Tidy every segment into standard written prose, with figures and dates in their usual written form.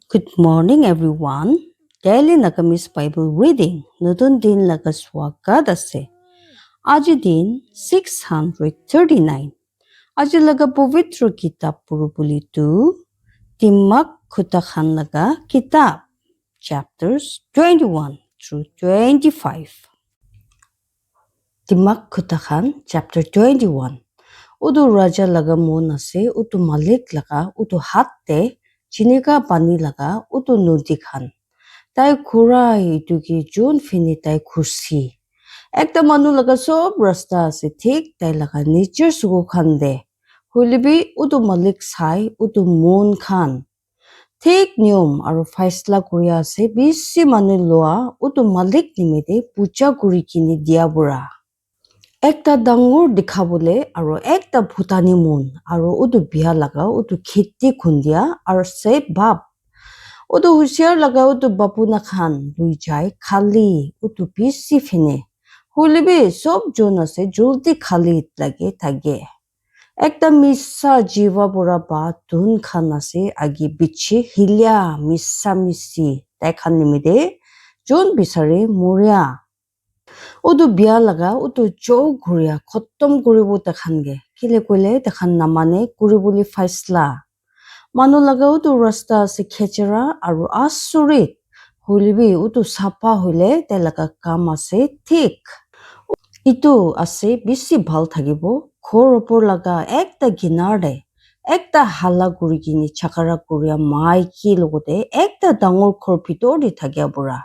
Good morning, everyone. Daily Nagamis Bible reading. নতুন দিন লাগা স্বাগত আছে। আজি দিন 639. আজি লাগা পবিত্র কিতাব পুরোপুলিটো Timak Khutakhan laga kitab. Chapters 21 through 25. Timak Khutakhan chapter 21. Udu raja laga mon ase, utu malik laga, utu hatte Chinika pani laga utu nodi khan. Tai khurai ituki jun fini tai khusi. Ekta manu laga sob rasta ase thik tai laga nicher sugu khan de. Hulibi utu malik sai utu mon khan. Thik niyom aru faisla kuria ase bisi manu loa utu malik nimede puja kuri kini dia bura. Ekta dangur dikhabole aru ekta bhutani mon aru utu biya laga utu khiti khundia aru se bab utu husiar laga utu bapuna khan lui jai khali utu bisi fine hulibi sob jon ase juldi khali lage thage ekta missa jiva pura ba dun khan ase agi bichi hilya missa misi tai khan nimide jon bisare muria utu biya laga utu jo ghuria khottom kuribo takhange kile kole takhan namane kuribuli faisla manu laga utu rasta ase khechera aru asurit hulibi utu sapa hole te laga kam ase thik itu ase bisi bhal thakibo khor opor laga ekta ginar de ekta hala kuri kini chakara kuria mai ki logote ekta dangor khor bhitor de thakya bura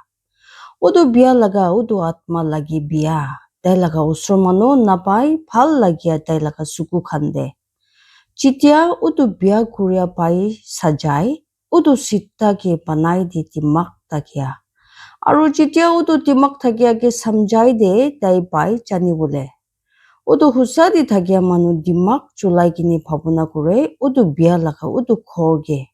utu biya laga utu atma lagi biya tai laga usor manu napai bhal lagia tai laga suku khande Chitia utu biya kuria pai sajai utu sita ke banai di timak takia aru chitia utu timak thakia ke samjai de tai pai chani bole utu husa di thakia manu dimak chulai kini bhabuna kore utu biya laga utu khorge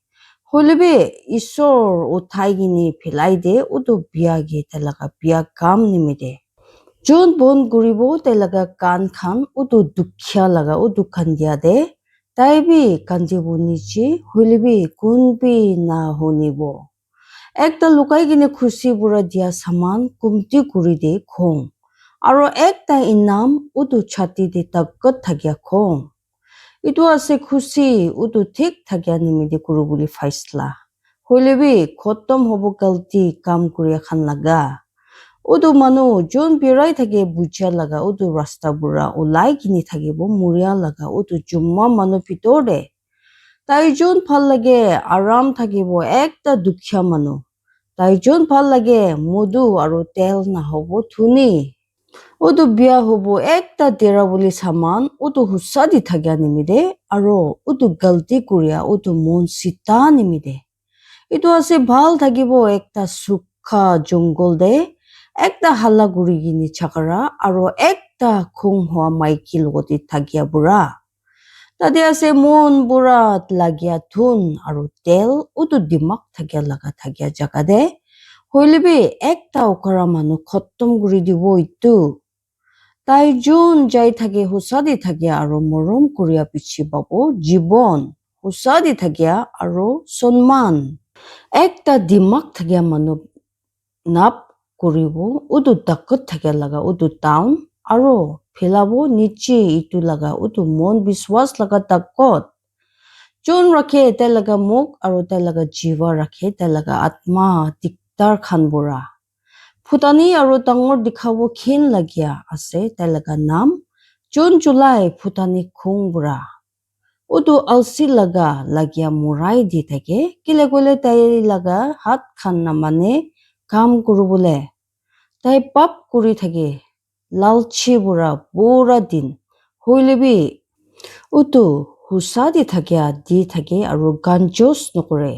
Holibe isor uthai gini philai de utu biya ge talaga biya kam nimide jon bon guribo talaga kan khan utu dukhya laga utu khan dia de tai bi kanjibo nichi holibe kunbi na honibo ekta lukai gini khushi bura dia saman kumti kuri de khong aro ekta inam utu chati de takot thakya khong Itu ase khushi utu thik thakya nimide kurubuli faisla. Hoilebi khotom hobo galti kam kuriya khan laga. Utu manu jon birai thake buja laga utu rasta bura ulai kini thakibo muria laga utu jumma manu pitore. Tai jon phal lage aram thakibo ekta dukhya manu. Tai jon phal lage modu aru tel na hobo thuni. Utu biya hobo ekta dera boli saman utu husa di thakya nimide aro utu galti kuria utu mon sita nimide itu ase bhal thakibo ekta sukha jungle de ekta hala guri gini chakara aro ekta khung hoa maiki logoti thakya bura tade ase mon bura lagya thun aro tel utu dimak thakya laga thakya jaga de hoilebi ekta okara manu khottom guri dibo itu Tai jon jai thake husadi thakya aro morom kuria pichi babo jibon husadi thakya aro sonman ekta dimak thakya manu nap kuribo utu takot thakya laga utu town aro philabo niche itu laga utu mon biswas laga takot jon rakhe te laga muk aro te laga jiva rakhe te laga atma diktar khan bura Phutani aru tangor dikhabo khin lagia ase talaga nam June July Phutani khungbura utu alsi laga lagia murai di thake kile kole tai laga hat khan na mane kam kurubole tai pap kuri thake lalchi bura pura din hoilebi utu husa di thake aru ganjos nokore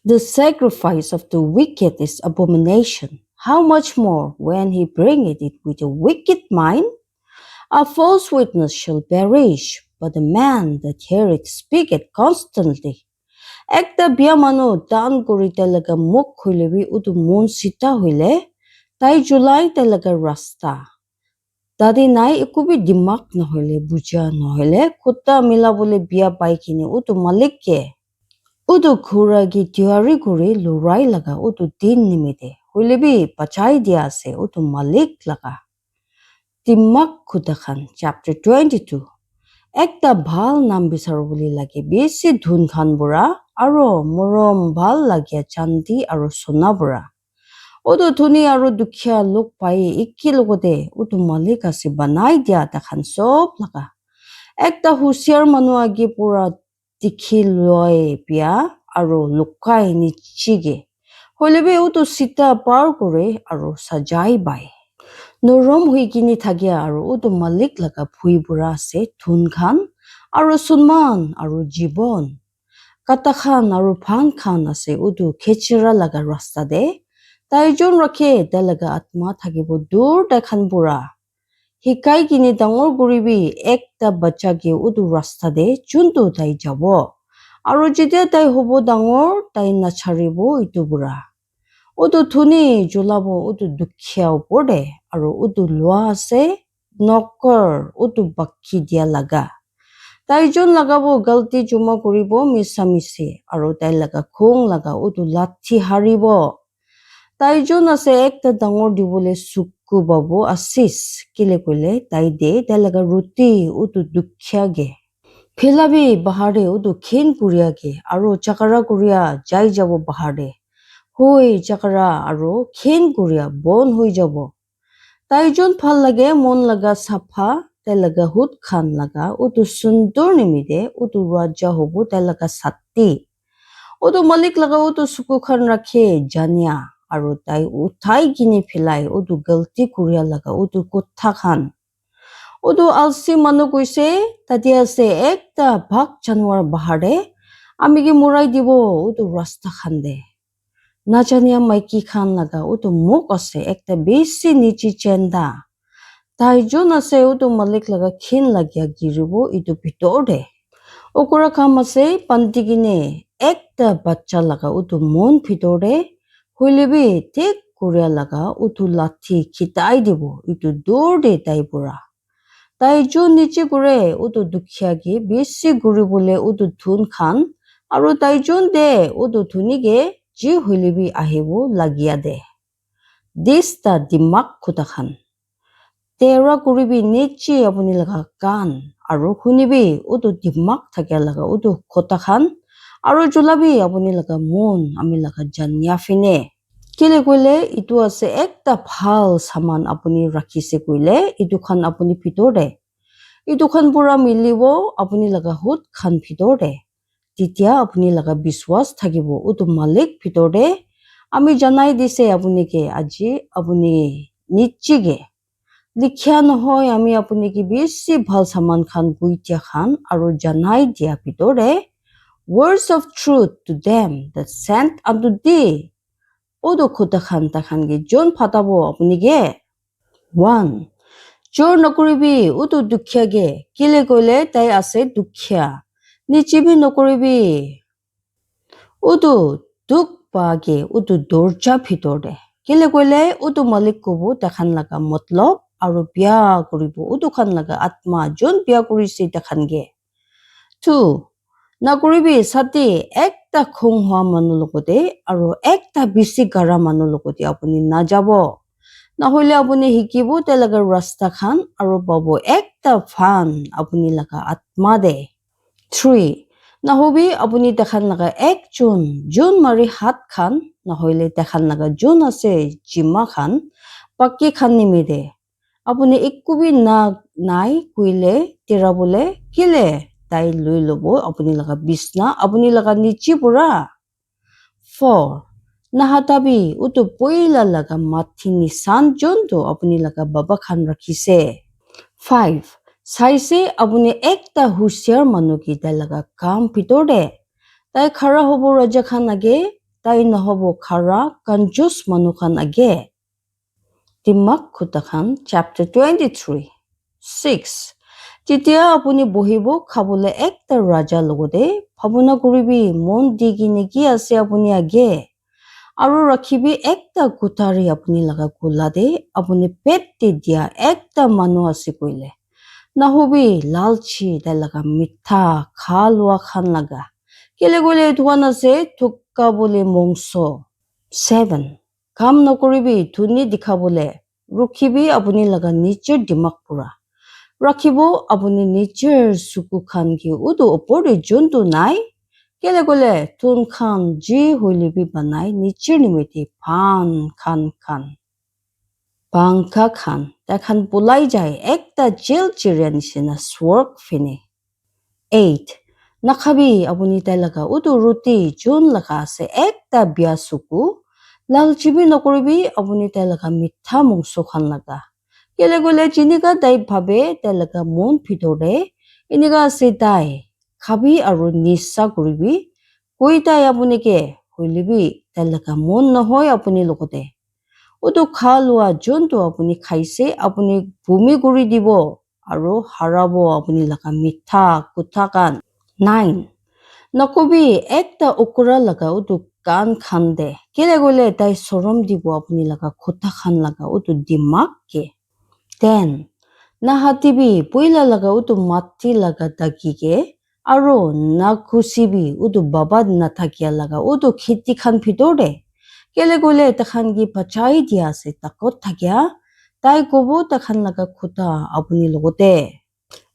The sacrifice of the wicked is abomination How much more when he bringeth it with a wicked mind? A false witness shall perish, but the man that heareth speaketh constantly. Ekta biyamano dan kuri talaga muk huilebi utu mon sita huile, tai julai talaga rasta. Tadi nai ikubi dimak na huile, buja na huile, kuta mila bole biya baikini utu malikke. Udu khura gi tiwari kuri lurai laga udu din nimide. Hulebi pachai dia ase udu malik laga. Timak khutakhan chapter 22. Ekta bhal nam bisaru boli lage besi dhun khan bura aro morom bhal lagya chandi aro sona bura. Udu dhuni aro dukhya luk pai ikki logote udu malik ase banai dia takhan sob laga. Ekta husiar manu agi pura dikhi loi pia aro lukai nichige. Holebe udu sita par kore aro sajai bai. Norom hui kini thagya aro udu malik laga phui bura ase thun khan aro sunman aro jibon. Kata khan aro phan khan ase udu khechira laga rasta de. Taijon rakhe dalaga atma thagibo dur dekhan bura. Hikai kini dangor guribi ekta bacha ge udu rasta de chuntu tai jabo. Aro jide tai hobo dangor tai nacharibo itu bura. Udu thuni julabo udu dukhya uporde aro udu lua ase nokor udu bakki dia laga. Taijon lagabo galti juma kuribo misamisi aro tai laga khong laga udu lathi haribo. Taijon ase ekta dangor dibole sukku babu asis kile kule tai de tai laga ruti udu dukhya ge. Philabi bahare udu khen kuriya ge aro chakara kuriya jai jabo bahare. Hui chakara aro khen kuriya bon hui jabo. Taijon phal lage mon laga sapha tai laga hut khan laga udu sundur nimide udu raja hobo tai laga satti. Udu malik laga udu suku khan rakhe janya aro tai uthai gini philai udu galti kuriya laga udu kutha khan. Udu alsi manu koise tati ase ekta bhak janwar bahare amigi murai dibo udu rasta khan de. Najania maiki khan laga udu muk ase ekta besi nichi chenda. Taijon ase udu malik laga khin lagya giribo itu bitor de. Okura kam ase pantigine ekta bacha laga udu mon bitor de. Huilebi tek kuriya laga udu lathi khitai dibo itu dur de tai pura. Taijon niche gure udu dukhya ge besi guri bole udu thun khan aro taijon de udu thuni ge ji huilebi ahibo lagia de. Dista dimak khutakhan. Tera kuribi niche apuni laga kan aro hunibi udu dimak thakya laga udu khutakhan aro julabi apuni laga mon ami laga janya fine. Kile koile itu ase ekta bhal saman apuni rakhise koile itu khan apuni bitor de. Itu khan pura milibo apuni laga hut khan bitor de. Titia apuni laga biswas thagibo udu malik bitor de. Ami janai dise apuni ke aji apuni nichige. Likhya nohoy ami apuni ki besi bhal saman khan buitia khan aro janai dia bitor de. Words of truth to them that sent unto thee. Udu khuta khan takhan ge jon phatabo apuni ge. 1. Chor nokuribi udu dukhya ge kile koile tai ase dukhya. Nichibi nokuribi. Udu duk pa ge udu dorja bhitor de. Kile koile udu malik kobo takhan laga matlab aro biya kuribo udu khan laga atma jon biya kurisi takhan ge. 2. Nakuribi sati ekta khong hua manu logote aro ekta bisi gara manu logote apuni na jabo. Nahole apuni hikibo te laga rasta khan aro babo ekta fan apuni laga atma de. 3. Nahobi apuni takhan laga ek jun mari hat khan nahole takhan laga jun ase jima khan pakki khan nimide. Apuni ikkubi na nai kuile tirabole kile tai lui lobo apuni laga bisna apuni laga nichi pura. 4. Nahatabi utu poila laga mathi nisan jonto apuni laga baba khan rakhise. 5. Saise apuni ekta husiar manu ki tai laga kam bitor de. Tai khara hobo raja khan age tai nahobo khara kanjus manu khan age. Timak khuta khan chapter 23. 6. Titia apuni bohibo khabole ekta raja logote bhabuna kuribi mon digi neki ase apuni age. Aro rakhibi ekta kutari apuni laga kulade apuni pette dia ekta manu ase koile. Nahobi lalchi tai laga mitha khalwa khan laga. কেলে গলে ধোৱান আছে থুকা বলে monks 7 কাম নকৰিবি ধুনি দেখাবলে ৰখিবি আপুনি লগা নিজৰ দিমাগ পুৰা ৰাখিব আপুনি নিজৰ চকু খান কি উদু ওপৰে যোনটো নাই কেলে গলে তুন খান যি হলিবি বানাই নিজৰ নিমিতি ফান খান পাংখা খান তাখান পলাই যায় একটা জেল চিৰিয়া নিচিনা স্বৰ্গ ফিনে 8 নাখাবি আপুনি তাই লগা উদু ৰুটি যোন লগা আছে একটা বিয়া চকু লালচিবি নকৰিবি আপুনি তাই লগা মিঠা মংস খান লগা কেলে গলে যেনেকা তাই ভাবে তাই লগা মন ভিতৰে এনেকা আছে তাই খাবি আৰু নিচা কৰিবি কৈ তাই আপুনিকে হলিবি তাই লগা মন নহয় আপুনি লগতে উদু খা লোৱা যোনটো আপুনি খাইছে আপুনি ভূমি কৰি দিব আৰু হাৰাব আপুনি লগা মিঠা কুঠা কান 9 নকবি একটা উকুৰা লগা উদু কান খান দে কেলে গলে তাই চৰম দিব আপুনি লগা কুঠা খান লগা উদু দিমাগ কে 10 নাহাতিবি পইলা লগা উদু মাটি লগা দাগিকে আৰু নাকুচিবি উদু বাবাদ নাথাকিয়া লগা উদু খেতি খান ভিতৰে কেলে গলে তাখান কি পাচাই দিয়া আছে তাকত থাকিয়া তাই কব তাখান লগা খুটা আপুনি লগতে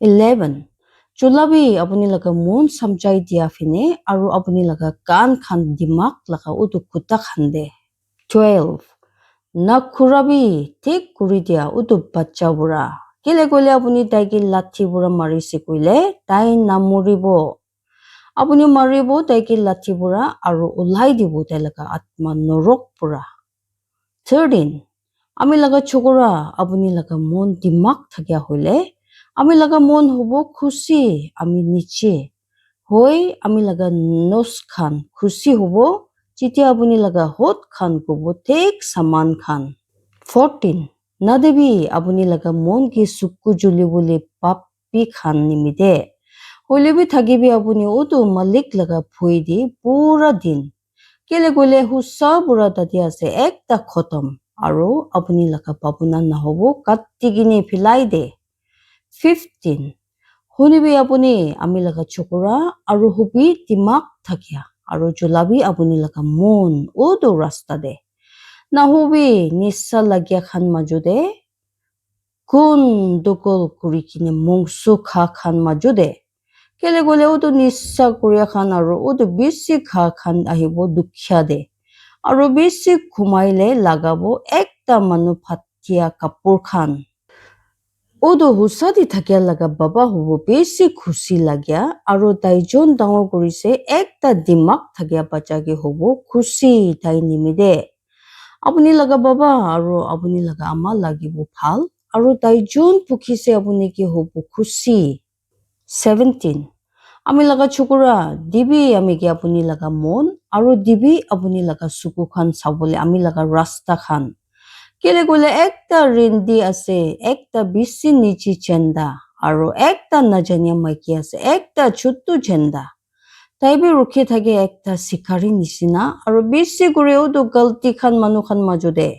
11 চুলাবি আপুনি লগা মন সমঝাই দিয়া ফিনে আৰু আপুনি লগা কান খান দিমাগ লগা উদু খুটা খান দে 12 নাকুৰাবি ঠিক কৰি দিয়া উদু বাচ্চা বুঢ়া কেলে গলে আপুনি তাইকে লাঠি বুঢ়া মাৰিছে কইলে তাই নামৰিব আপুনি মাৰিব তাইকে লাঠি বুঢ়া আৰু ওলাই দিব তাই লগা আত্মা নৰক পুৰা 13 আমি লগা চকুৰা আপুনি লগা মন দিমাগ থাকিয়া হলে আমি লগা মন হব খুশি আমি নিচে হৈ আমি লগা নচ খান খুশি হব যেতিয়া আপুনি লগা হত খান কব ঠিক সামান খান 14 নাদেবি আপুনি লগা মন কি চুকু জ্বলি বলে পাপি খান নিমিতে হলিবি থাকিবি আপুনি উদু মালিক লগা ভুই দি পুৰা দিন কেলে গলে হুচা বুঢ়া তাতে আছে একটা খতম আৰু আপুনি লগা পাবনা নহব কাটি কিনে ফিলাই দে 15 শুনিবি আপুনি আমি লগা চকুৰা আৰু হুবি দিমাগ থাকিয়া আৰু জ্বলাবি আপুনি লগা মন উদু ৰাস্তা দে নাহুবি নিচা লাগিয়া খান মাজুদে কোন দকল কৰি কিনে মংসু খা খান মাজুদে কেলে গলে উদু নিচা কৰিয়া খান আৰু উদু বেছি খা খান আহিব দুখীয়া দে আৰু বেছি ঘুমাইলে লাগাব একটা মানুহ ফাটিয়া কাপোৰ খান উদু হুচা দি থাকিয়া লগা বাবা হব বেছি খুশি লাগিয়া আৰু তাই যোন ডাঙৰ কৰিছে একটা দিমাগ থাকিয়া বাচ্চাকে হব খুশি তাই নিমিদে আপুনি লগা বাবা আৰু আপুনি লগা আমা লাগিব ভাল আৰু তাই যোন পুখিছে আপুনি কি হব খুশি 17 আমি লগা চকুৰা দিবি আমি কি আপুনি লগা মন আৰু দিবি আপুনি লগা চকু খান চাবলে আমি লগা ৰাস্তা খান কেলে গলে একটা ৰিন্দি আছে একটা বেছি নিচি চেন্দা আৰু একটা নাজানিয়া মাইকী আছে একটা ছোট্ট চেন্দা তাইবি ৰখি থাকে একটা শিকাৰী নিচিনা আৰু বেছি কৰেও তো গলতি খান মানুহ খান মাজুদে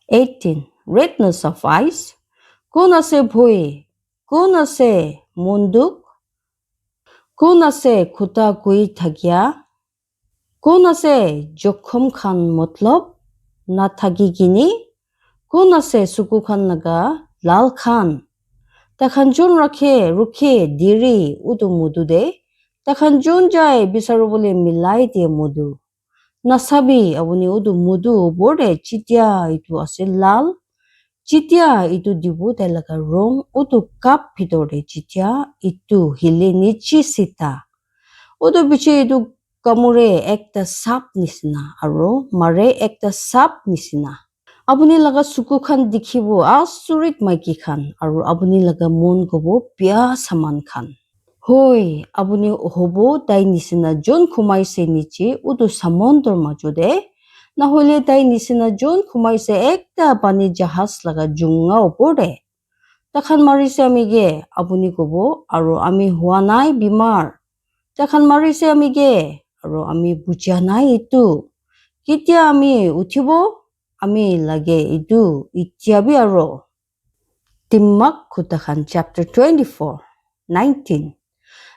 18 redness of eyes কোন আছে ভয় কোন আছে মন্দুক কোন আছে খুটা গৈ থাকিয়া কোন আছে জখম খান মতলব নাথাকি কিনি কোন আছে চকু খান লগা লাল খান তাখান যোন ৰখে দিৰি উদু মুদু দে তাখান যোন যায় বিচাৰো বলে মিলাই দিয়ে মুদু নাচাবি আপুনি উদু মুদু বৰে চিতিয়া ইটো আছে লাল চিতিয়া ইটো দিব তাই লগা ৰং উদু কাপ ভিতৰে চিতিয়া ইটো হিলে নিচি চিতা উদু পিছে ইটো কামুৰে একটা সাপ নিচিনা আৰু মাৰে একটা সাপ নিচিনা আপুনি লগা চকু খান দেখিব আচৰিত মাইকী খান আৰু আপুনি লগা মন কব বিয়া সামান খান হৈ আপুনি হব তাই নিচিনা যোন খুমাইছে নিচে উদু সামন্তৰ মাজুদে নহলে তাই নিচিনা যোন খুমাইছে একটা পানী জাহাজ লগা জুঙা ওপৰে তাখান মাৰিছে আমি গে আপুনি কব আৰু আমি হোৱা নাই বিমাৰ তাখান মাৰিছে আমি গে আৰু আমি বুজা নাই ইটো কেতিয়া আমি উঠিব আমি লাগে ইটো ইতিয়াবি আৰু দিমাগ খুটাখান chapter 24 19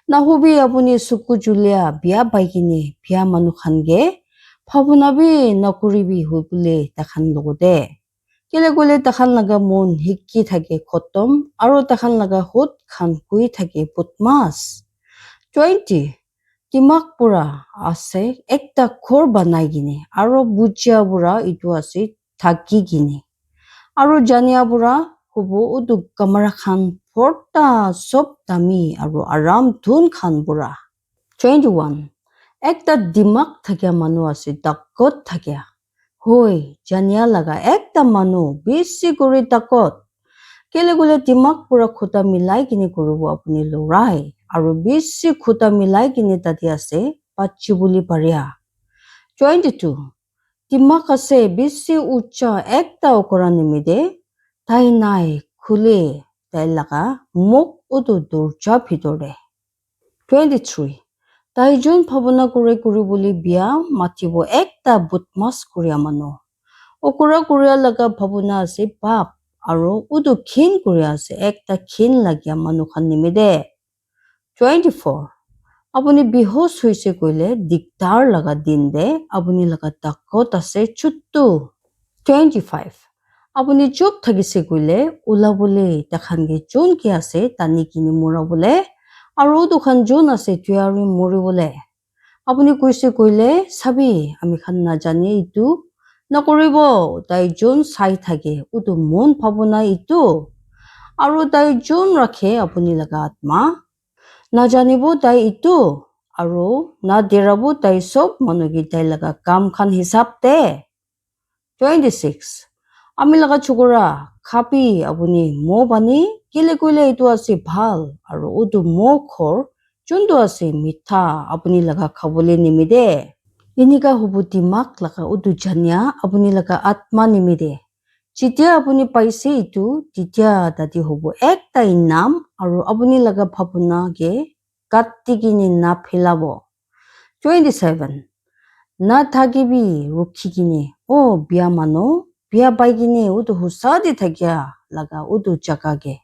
Nahubi apuni suku julia biya baikini biya manu khan ge phabuna bi nakuribi hubule takhan logode kele gole takhan laga mon hikki thake khotom aro takhan laga hut khan kui thake putmas 20 timak pura ase ekta khor banai gine aro bujia bura itu ase thaki gine aro jania bura hubo udu kamara khan porta sob dami aro aram dhun khan bura 21 ekta dimak thakya manu ase dakot thakya hoi jania laga ekta manu bisi kuri takot kele gole dimak pura khuta milai kine kuribo apuni lorai aro bisi khuta milai kine tati ase pachi buli paria 22 dimak ase bisi ucha ekta okora nimide tai nai khule tai laga muk udu durja bhitore 23 tai jon bhabona kure boli biya matibo ekta butmas kuria manu okora kuria laga bhabona ase bap aro udu khin kuria ase ekta khin lagya manu khan nimide 24 apuni bihos hoise koile diktar laga din de apuni laga takot ase chuttu 25 apuni chup thagise koile ulabole takhan ge jon ki ase tani kini murabole aro dukhan jon ase tuyari moribole apuni koise koile sabi ami khan na jane itu nakoribo tai jon sai thake utu mon bhabona itu aro tai jon rakhe apuni laga atma na janibo tai itu aro na derabu tai sob manugi tai laga kam khan hisab te 26 ami laga chukura khapi apuni mo bani kile koile itu ase bhal aro utu mo khor chundu ase mitha apuni laga khabole nimide inika hubu dimak laga utu janya apuni laga atma nimide jitia apuni paise itu titia tati hubu ekta inam aro apuni laga bhabuna ge katti kini na philabo 27 na thagibi rukhi kini o biya mano biya baigini utu husadi thakya laga utu jaga ge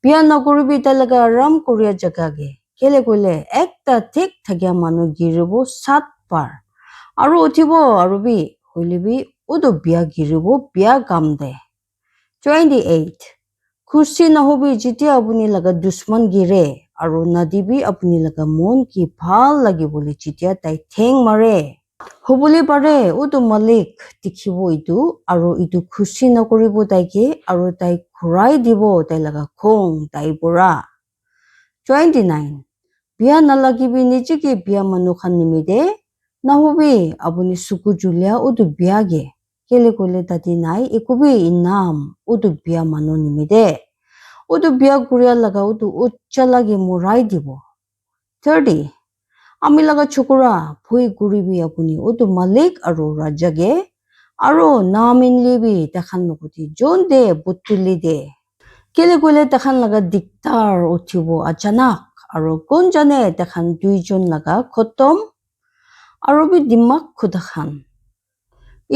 biya naguribi ta laga ram korea jaga ge kele kole ekta thik thakya manu giribo 7 par aro uthibo aro bi hoilebi utu biya giribo biya gamde 28 khushi nahobi jitia apuni laga dushman gire aro nadibi apuni laga mon ki bhal lagi boli jitia tai theng mare hobole pare utu malik dikhibo itu aro itu khushi nakoribo taike aro tai khurai dibo tai laga khong tai pura 29 biya nalagibi nijiki biya manu khan nimide nahobi apuni suku julia utu biya ge kele kole tati nai ikubi inam utu biya manu nimide utu biya kuria laga utu ucha lagi murai dibo 30 ami laga chukura bhui guribi apuni utu malik aro raja ge aro namin libi takhan lokuti jonde butuli de kele kole takhan laga diktar uthibo achanak aro kon jane takhan duijon laga khotom aro bi dimak khuda khan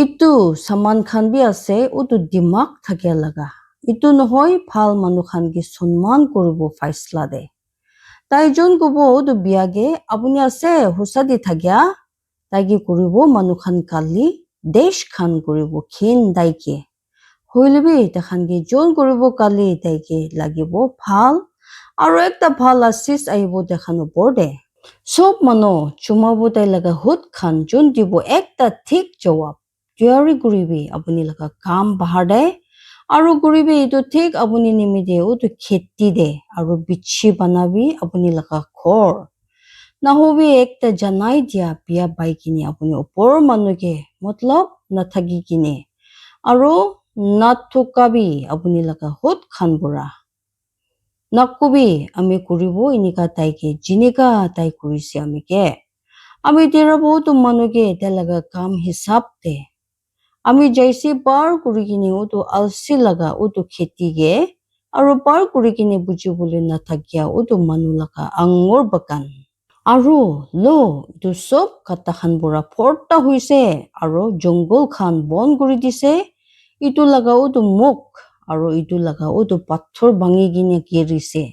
itu saman khan bi ase utu dimak thakya laga itu nohoi phal manu khan ki sonman koribo faisla de tai jon kobo utu biya ge apuni ase husadi thakya taigi koribo manu khan kali desh khan koribo khin daike hoilebi takhan ki jon koribo kali taike lagibo phal aro ekta phal asis aibo takhan opor de sob manu chumabo tai laga hut khan jon dibo ekta thik jawab tuyari guribi apuni laga kam bahar de aro guribi itu thik apuni nimide utu kheti de aro bichi banabi apuni laga khor nahobi ekta janai dia biya baikini apuni opor manu ke matlab na thagi kini aro nathukabi apuni laga hut khan bura nakubi ami kuribo inika taike jinika tai kurisi ami ke ami terabo tu manu ke telaga kam hisab de ami jaisi par kurikini utu alsi laga utu kheti ge aro par kurikini bujibole na thakya utu manu laga angor bakan aro lo itu sob kata khan bura porta huise aro jungle khan bon kuri dise itu laga utu muk aro itu laga utu pathor bangi gine girise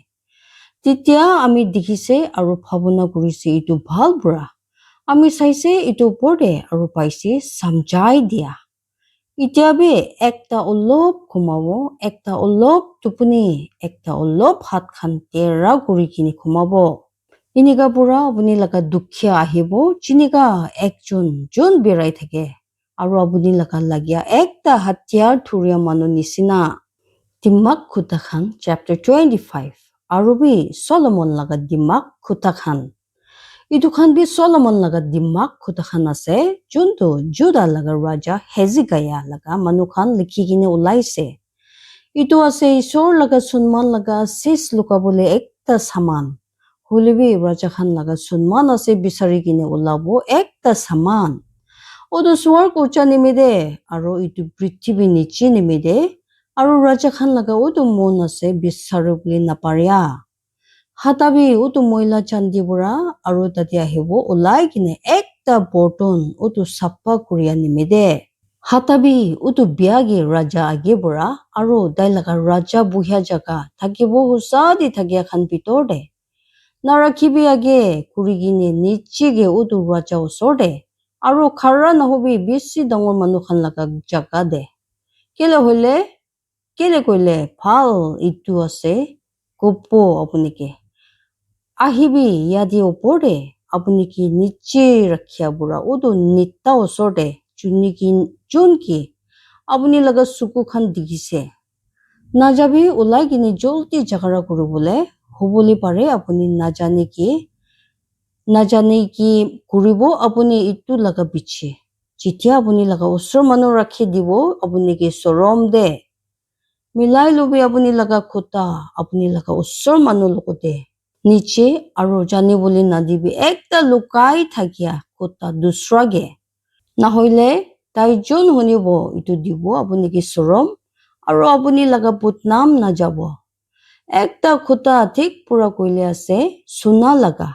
তেতিয়া আমি দেখিছে আৰু ভাৱনা কৰিছে এইটো ভাল বুঢ়া। আমি চাইছে এইটো ওপৰতে আৰু পাইছে চামজাই দিয়া। এতিয়া বে একটা অলপ ঘুমাব, একটা অলপ টোপনি, একটা অলপ হাত খান তেৰা কৰি কিনি ঘুমাব। এনেকা পৰা আপুনি লগা দুখীয়া আহিব, যেনেকা একজন যোন বেৰাই থাকে আৰু আপুনি লগা লাগিয়া একটা হাতিয়াৰ ধুৰীয়া মানুহ নিচিনা। দিমাগ খুটা খান chapter 25 আৰু B Solomon laga dimak khuta khan. Itu khan bi Solomon laga dimak khuta khan ase junto Judah laga raja Hezekiah laga manu khan likhi kine ulaise. Itu ase Ishor laga sunman laga sis lukabole ekta saman. Hulibi raja khan laga sunman ase bisari kine ulabo ekta saman. Odo swarg ucha nimide aro itu prithibhi niche nimide aro raja khan laga odo mon ase bisarubli naparia. Hatabi utu moila chandi bura aro tati ahibo ulai kine ekta borton utu sappa kuriya nimide. Hatabi utu biagi raja age bura aro dailaga raja buhya jaga thakibo husadi thakia khan bitorde. Narakibi age kurigine nichige utu raja usorde aro khara nahobi bisi dangor manu khan laga jaga de. Kele koile phal itu ase gopo apunike. Ahibi yadi opore apuniki niche rakhia bura udu nitta osorde junki apuni laga suku khan digise. Najabi ulai kini jolti jagara kurubole hubuli pare apuni najane ki kuribo apuni itu laga biche. Jitia apuni laga usur manu rakhi dibo apuni ki sorom de. Milai lobi apuni laga khuta apuni laga usur manu lokote. Niche aro jani boli nadibi ekta lukai thakia khuta dusrage. Nahoile taijon honibo itu dibo apuni ki sorom aro apuni laga putnam na jabo. Ekta khuta thik pura koile ase suna laga.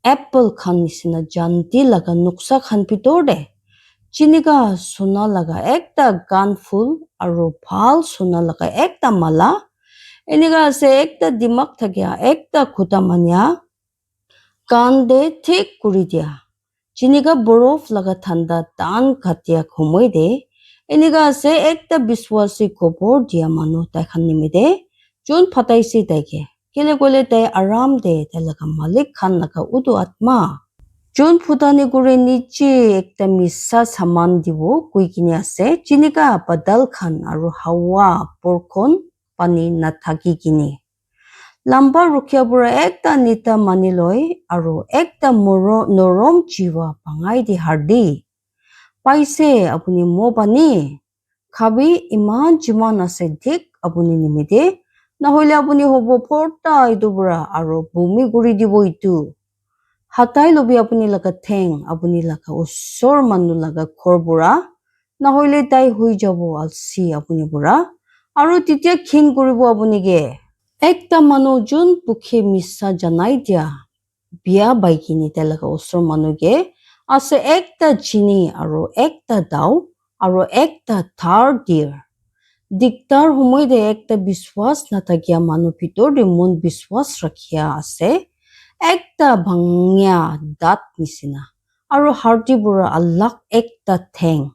Apple khan nisina janti laga nuksa khan pitorde. Chinika suna laga ekta ganful aro phal suna laga ekta mala. Enika ase ekta dimak thakia ekta khuta manya kande thik kuri dia. Chinika borof laga thanda tan khatia khumoi de. Enika ase ekta biswasi khobor dia manu tai khan nimide. Jun phataisi taike. Kele kole tai aram de tai laga malik khan laga udu atma. Jun phutani kure niche ekta misa saman dibo kui kini ase. Chinika badal khan aro hawa porkon pani nathaki kini. Lamba rukhia bura ekta nita maniloi aro ekta norom jiwa pangai di hardi. Paise apuni mo bani. Khabi iman jiman ase dik apuni nimide. Nahoile apuni hobo porta itu bura aro bumi guri dibo itu. Hatai lobi apuni laga theng apuni laga usor manu laga khor bura. Nahoile tai hui jabo alsi apuni bura. Aro titia khin kuribo apuni ge. Ekta manu jun pukhe misa janai dia. Bia baikini tai laga usor manu ge. Ase ekta chini aro ekta dao aro ekta thar deer. Diktar humoide ekta biswas natakia manu pitor de mon biswas rakhia ase. Ekta bhangya dat nisina. Aro harti bura alak ekta theng.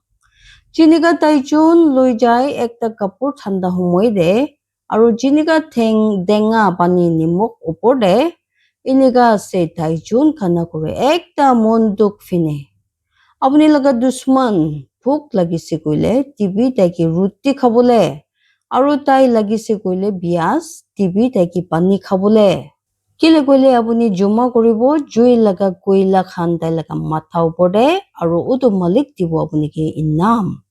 Chinika taijun loi jai ekta kapur thanda humoide. Aro chinika theng denga pani nimok opode. Inika ase taijun kana kure ekta monduk fine. Apuni laga dusman phuk lagise koile TV taiki ruti khabole. Aro tai lagise koile bias TV taiki pani khabole. Kile koile apuni juma koribo jui laga koila khan tai laga matha opode aro udu malik dibo apuni ki inam.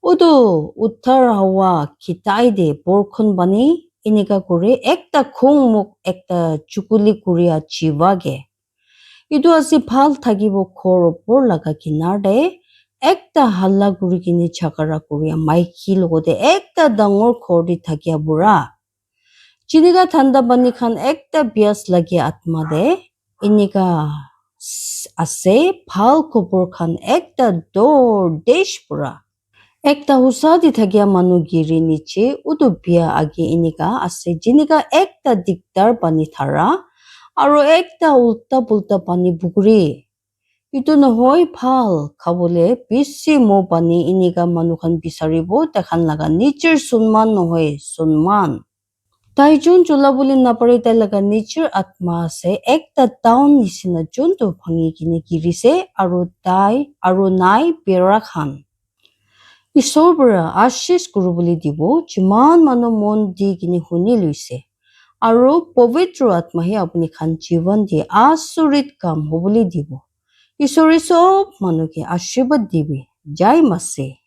Udu uttar hawa kitai de borkhon bani inika kore ekta khung muk ekta chukuli kuriya chivage. Itu ase phal thakibo khor opor laga kinar de ekta halla kuri kini chakara kuriya maiki logote ekta dangor khor di thakia bura. Chinika thanda bani khan ekta bias lagi atma de inika ase phal khopor khan ekta dor desh pura. Ekta husa di thakia manu giri niche utu bia age inika ase jinika ekta diktar pani thara aro ekta ulta pulta pani bukri. Itu নহয় ভাল খাবলে বেছি mo pani inika manu khan bisaribo takhan laga nature sunman নহয় sunman. Tai jun chulabuli napare tai laga nature atma ase ekta town nisina junto bhangi kine girise aro nai bera khan. Ishor bara ashish kurubuli dibo jiman manu mon di kine huni luise. Aro povitro atmahi apni khan jivan di asurit kam hobuli dibo. Ishore sob manuke ashirwad dibi. Jai Masi.